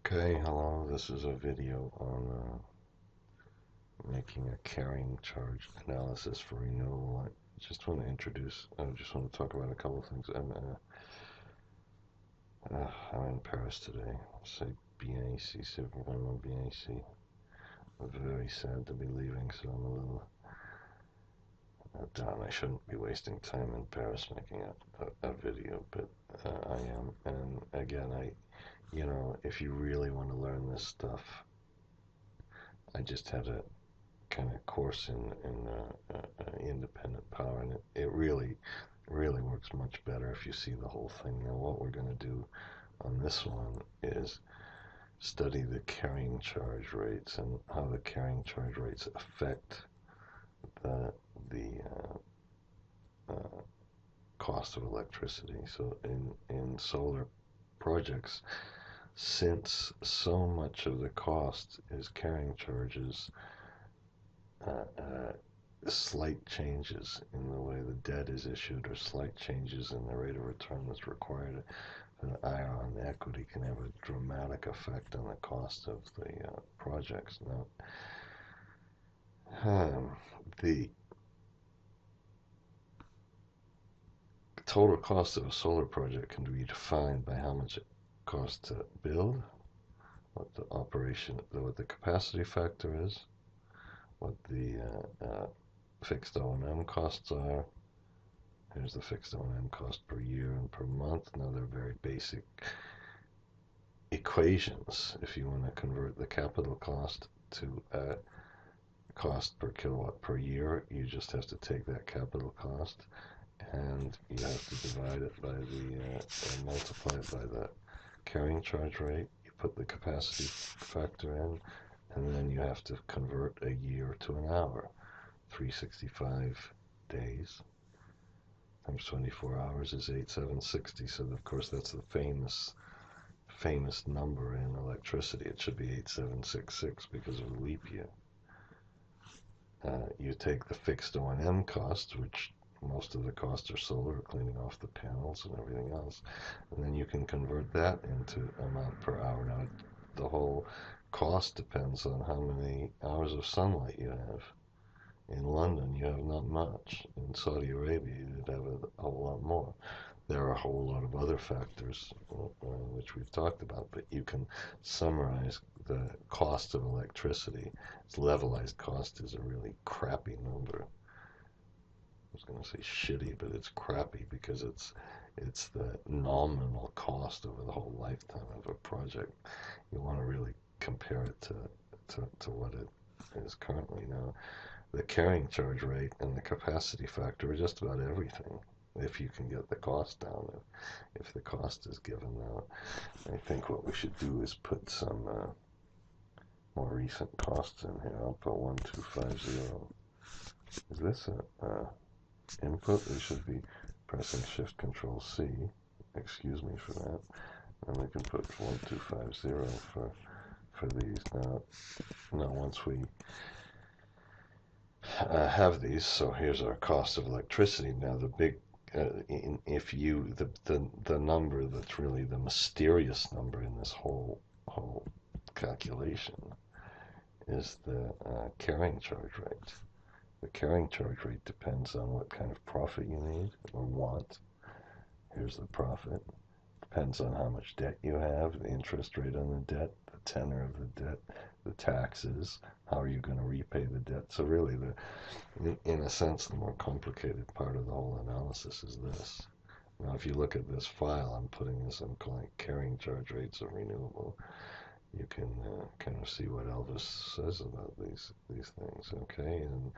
Okay, hello, this is a video on making a carrying charge analysis for renewable. I just want to talk about a couple of things. I'm in Paris today. Say BAC, Superman BAC. I'm very sad to be leaving, so I'm a little down. I shouldn't be wasting time in Paris making a video, but I am. And again, if you really want to learn this stuff, I just had a kind of course in independent power, and it really works much better if you see the whole thing. Now, what we're going to do on this one is study the carrying charge rates and how the carrying charge rates affect the cost of electricity. So in solar projects, since so much of the cost is carrying charges, slight changes in the way the debt is issued or slight changes in the rate of return that's required for the IRR on the equity can have a dramatic effect on the cost of the projects. Now, the total cost of a solar project can be defined by how much it costs to build, what the capacity factor is, what the fixed O&M costs are. Here's the fixed O&M cost per year and per month. Now, they're very basic equations. If you want to convert the capital cost to cost per kilowatt per year, you just have to take that capital cost and you have to divide it by and multiply it by the carrying charge rate. You put the capacity factor in, and then you have to convert a year to an hour. 365 days times 24 hours is 8,760. So of course that's the famous number in electricity. It should be 8,766 because of the leap year. You take the fixed O&M costs, which most of the costs are solar, cleaning off the panels and everything else, and then you can convert that into amount per hour. Now, the whole cost depends on how many hours of sunlight you have. In London, you have not much. In Saudi Arabia, you'd have a whole lot more. There are a whole lot of other factors, which we've talked about, but you can summarize the cost of electricity. Its levelized cost is a really crappy number. I was going to say shitty, but it's crappy because it's the nominal cost over the whole lifetime of a project. You want to really compare it to what it is currently. Now, the carrying charge rate and the capacity factor are just about everything if you can get the cost down, if the cost is given out. I think what we should do is put some more recent costs in here. I'll put 1250. Is this a input? We should be pressing Shift Control C. Excuse me for that. And we can put 1250 for these. Now once we have these, so here's our cost of electricity. Now the big the number that's really the mysterious number in this whole calculation is the carrying charge rate. The carrying charge rate depends on what kind of profit you need or want. Here's the profit. Depends on how much debt you have, the interest rate on the debt, the tenor of the debt, the taxes, how are you going to repay the debt. So really, in a sense, the more complicated part of the whole analysis is this. Now, if you look at this file, I'm putting this, I'm calling it carrying charge rates of renewable. You can kind of see what Elvis says about these things, okay? And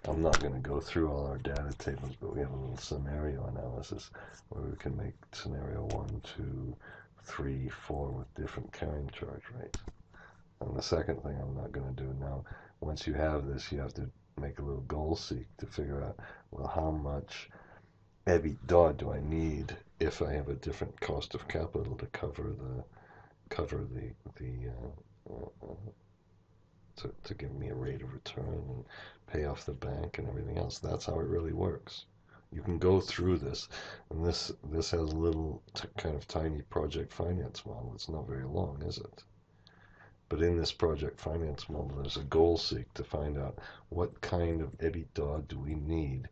I'm not going to go through all our data tables, but we have a little scenario analysis where we can make scenario 1, 2, 3, 4 with different carrying charge rates. And the second thing I'm not going to do now, once you have this, you have to make a little goal seek to figure out, well, how much EBITDA do I need if I have a different cost of capital to cover to give me a rate of return and pay off the bank and everything else. That's how it really works. You can go through this, and this has a little kind of tiny project finance model. It's not very long, is it? But in this project finance model, there's a goal seek to find out what kind of EBITDA do we need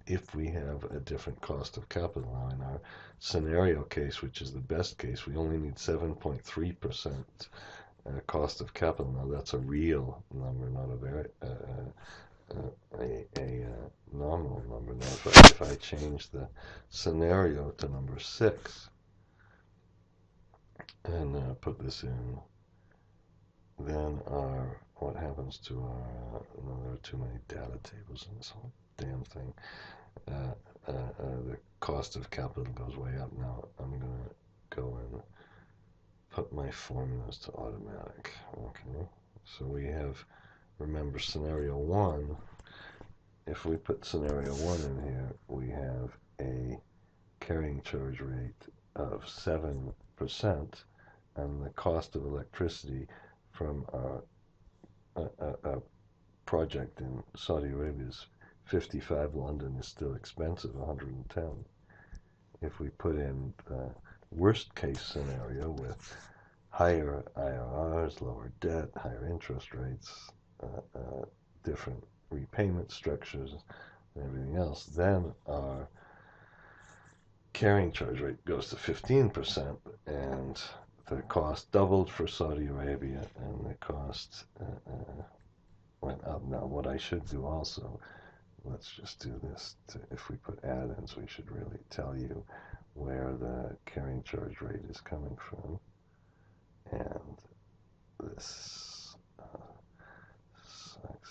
if we have a different cost of capital. Now, in our scenario case, which is the best case, we only need 7.3% cost of capital. Now, that's a real number, not a very nominal number. Now, if I change the scenario to number 6 and put this in, then what happens to our, no, there are too many data tables in this whole damn thing. The cost of capital goes way up. Now I'm going to go and put my formulas to automatic. Okay, so we have, remember scenario 1, if we put scenario 1 in here, we have a carrying charge rate of 7%, and the cost of electricity from a project in Saudi Arabia is 55. London is still expensive, 110. If we put in the worst case scenario with higher IRRs, lower debt, higher interest rates, different repayment structures, and everything else, then our carrying charge rate goes to 15%, and the cost doubled for Saudi Arabia, and the cost went up. Now, what I should do also, let's just do this. If we put add-ins, we should really tell you where the carrying charge rate is coming from. And this,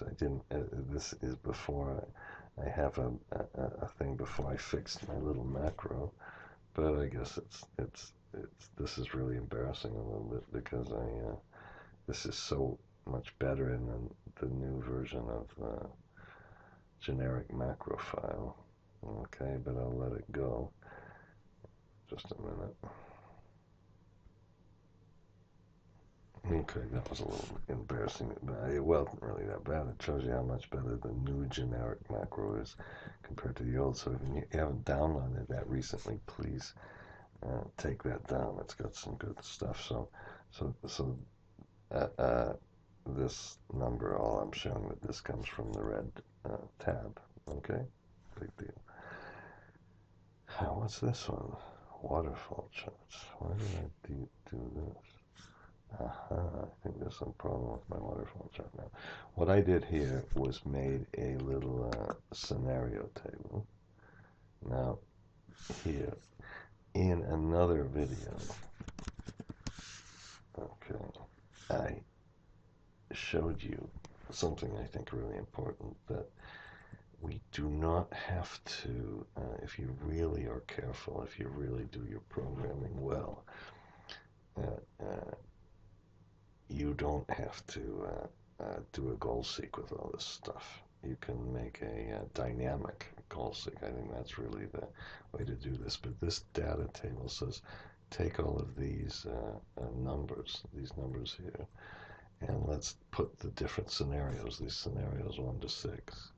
I didn't. This is before I have a thing before I fixed my little macro. But I guess it's this is really embarrassing a little bit, because this is so much better in the new version of the generic macro file. Okay, but I'll let it go. Just a minute. Okay, that was a little embarrassing, but it wasn't really that bad. It shows you how much better the new generic macro is compared to the old. So if you haven't downloaded that recently, please take that down. It's got some good stuff. So this number, all I'm showing that this comes from the red tab. Okay, big deal. What's this one? Waterfall charts. Why did I do this? I think there's some problem with my waterfall chart now. What I did here was made a little scenario table. Now, here, in another video, okay, I showed you something I think really important, that we do not have to, if you really are careful, if you really do your programming well, you don't have to do a goal seek with all this stuff. You can make a dynamic goal seek. I think that's really the way to do this. But this data table says take all of these numbers here, and let's put the different scenarios, these scenarios 1 to 6.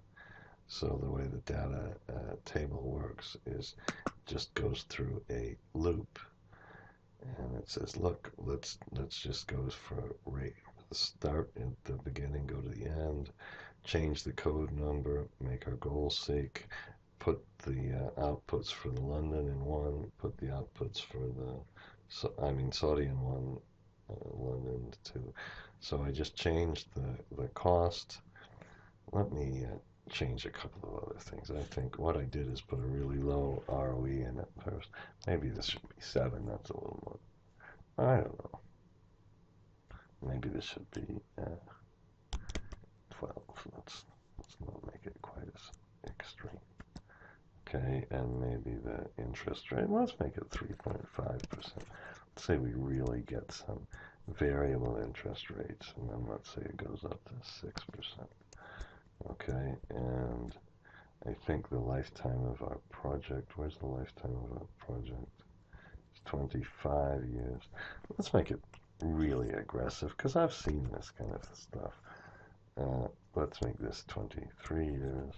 So the way the data table works is just goes through a loop, and it says, look, let's just go for rate. Start at the beginning, go to the end, change the code number, make our goal seek, put the outputs for the London in 1, put the outputs for the Saudi in 1, London 2. So I just changed the cost. Let me change a couple of other things. I think what I did is put a really low ROE in it first. Maybe this should be 7. That's a little more. I don't know. Maybe this should be 12. Let's not make it quite as extreme. Okay, and maybe the interest rate, let's make it 3.5%. Let's say we really get some variable interest rates, and then let's say it goes up to 6%. Okay, and I think the lifetime of our project, where's the lifetime of our project? It's 25 years. Let's make it really aggressive, because I've seen this kind of stuff. Let's make this 23 years.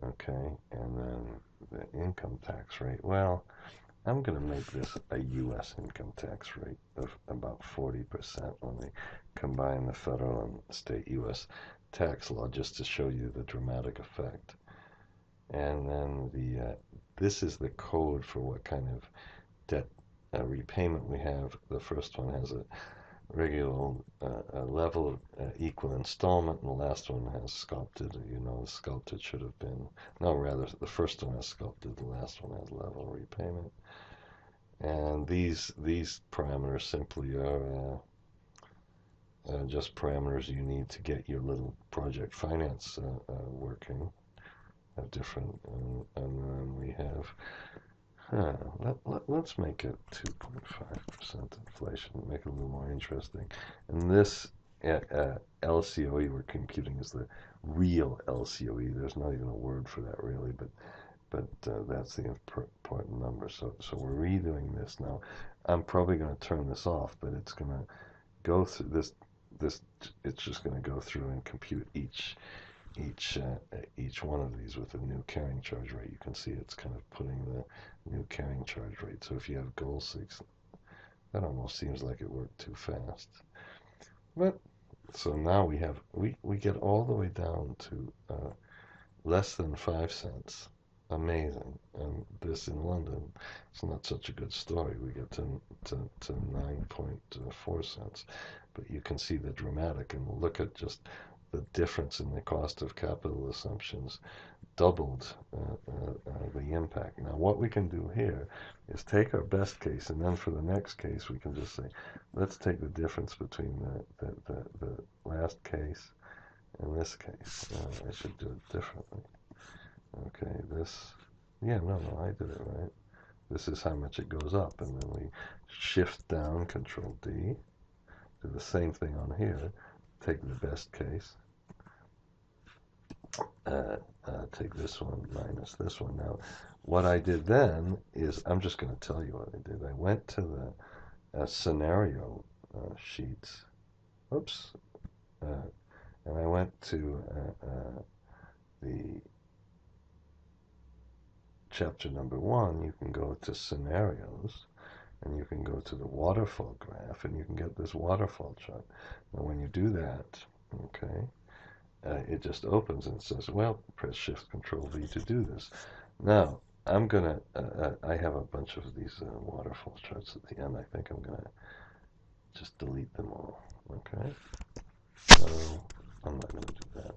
Okay, and then the income tax rate. Well, I'm going to make this a U.S. income tax rate of about 40% when we combine the federal and state U.S. tax law, just to show you the dramatic effect. And then this is the code for what kind of debt repayment we have. The first one has a regular level of equal installment, and the last one has sculpted. Sculpted should have been, no, rather, the first one has sculpted, the last one has level repayment. And these parameters simply are just parameters you need to get your little project finance working. Have different, and then we have, let's make it 2.5% inflation, make it a little more interesting. And this LCOE we're computing is the real LCOE. There's not even a word for that really, but that's the important number. So we're redoing this now. I'm probably going to turn this off, but it's going to go through this. It's just going to go through and compute each one of these with a new carrying charge rate. You can see it's kind of putting the new carrying charge rate. So if you have goal 6, that almost seems like it worked too fast. But so now we get all the way down to less than 5 cents. Amazing. And this in London, it's not such a good story. We get to 9.4 cents. But you can see the dramatic, and look at just the difference in the cost of capital assumptions doubled the impact. Now, what we can do here is take our best case, and then for the next case, we can just say, let's take the difference between the last case and this case. I should do it differently. Okay, no, I did it right. This is how much it goes up, and then we shift down, Control D, do the same thing on here, take the best case, take this one minus this one. Now, what I did then is, I'm just going to tell you what I did. I went to the scenario sheets, oops, and I went to the chapter number 1. You can go to scenarios, and you can go to the waterfall graph, and you can get this waterfall chart. Now, when you do that, okay, it just opens and says, well, press Shift Control V to do this. Now, I'm going to, I have a bunch of these waterfall charts at the end. I think I'm going to just delete them all, okay? So, I'm not going to do that.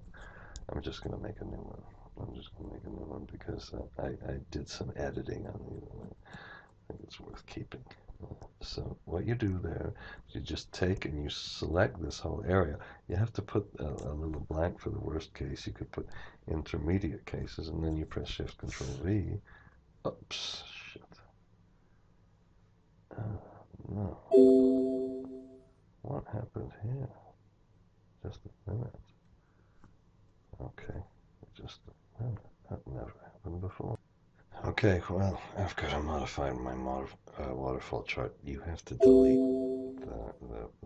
I'm just going to make a new one. I'm just going to make a new one because I did some editing on the other one. I think it's worth keeping. So what you do there, you just take and you select this whole area. You have to put a little blank for the worst case. You could put intermediate cases, and then you press Shift Control V. Oops, shit. No. What happened here? Just a minute. Okay, just a minute. That never happened before. Okay, well, after I modified my waterfall chart, you have to delete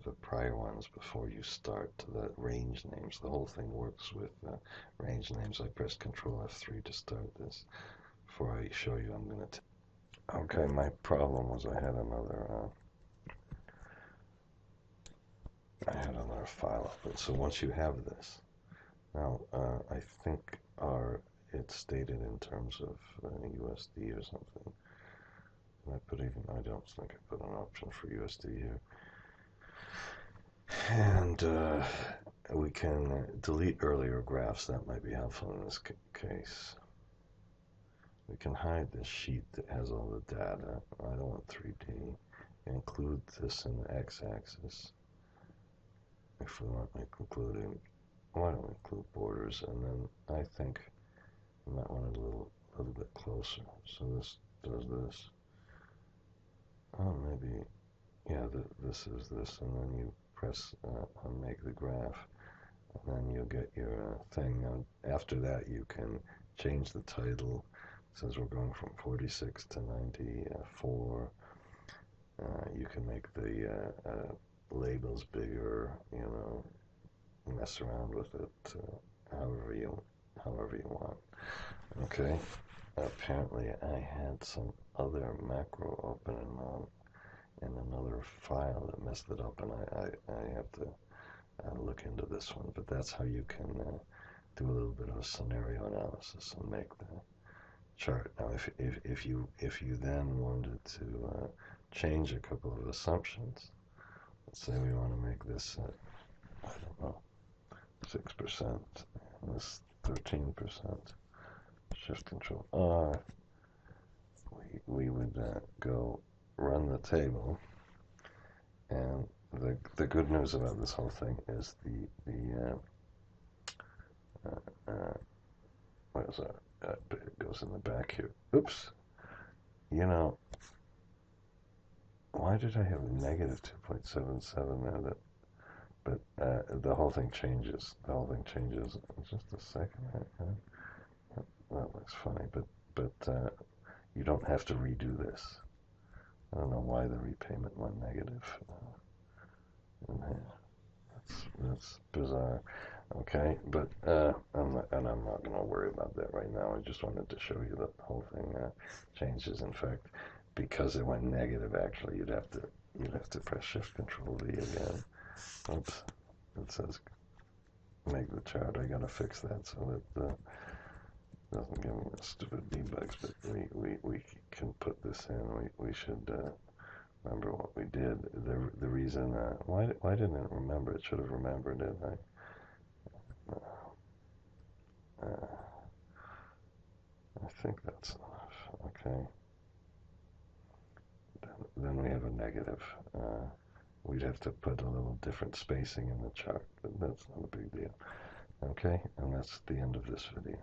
the prior ones before you start the range names. The whole thing works with range names. I pressed Control F3 to start this. Before I show you, I'm going to... Okay, my problem was I had another file of it. So once you have this, now I think it's stated in terms of USD or something. I don't think I put an option for USD here. And we can delete earlier graphs. That might be helpful in this case. We can hide this sheet that has all the data. I don't want 3D. Include this in the x-axis. If we want to include, why don't we include borders? And then I think we might want it a little bit closer. So this does this. Oh, maybe, yeah, this is this, and then you press on make the graph, and then you'll get your thing. Now, after that, you can change the title. It says we're going from 46 to 94. You can make the labels bigger, mess around with it however you however you want. Okay, apparently I had some other macro open in another file that messed it up, and I have to look into this one. But that's how you can do a little bit of scenario analysis and make the chart. Now, if you then wanted to change a couple of assumptions, let's say we want to make this I don't know, 6%, and this 13%, shift control R, we would go run the table, and the good news about this whole thing is what is that? It goes in the back here. Oops. You know, why did I have negative 2.77 there? But the whole thing changes. The whole thing changes. Just a second. That looks funny, but you don't have to redo this. I don't know why the repayment went negative in there. That's bizarre. Okay, but I'm not going to worry about that right now. I just wanted to show you that the whole thing changes. In fact, because it went negative, actually, you'd have to press Shift Control V again. Oops, it says make the chart. I got to fix that so that doesn't give me the stupid debugs. But we can put this in. We should remember what we did. The reason why didn't it remember? It should have remembered it. I think that's enough. Okay. Then we have a negative. We'd have to put a little different spacing in the chart, but that's not a big deal. Okay, and that's the end of this video.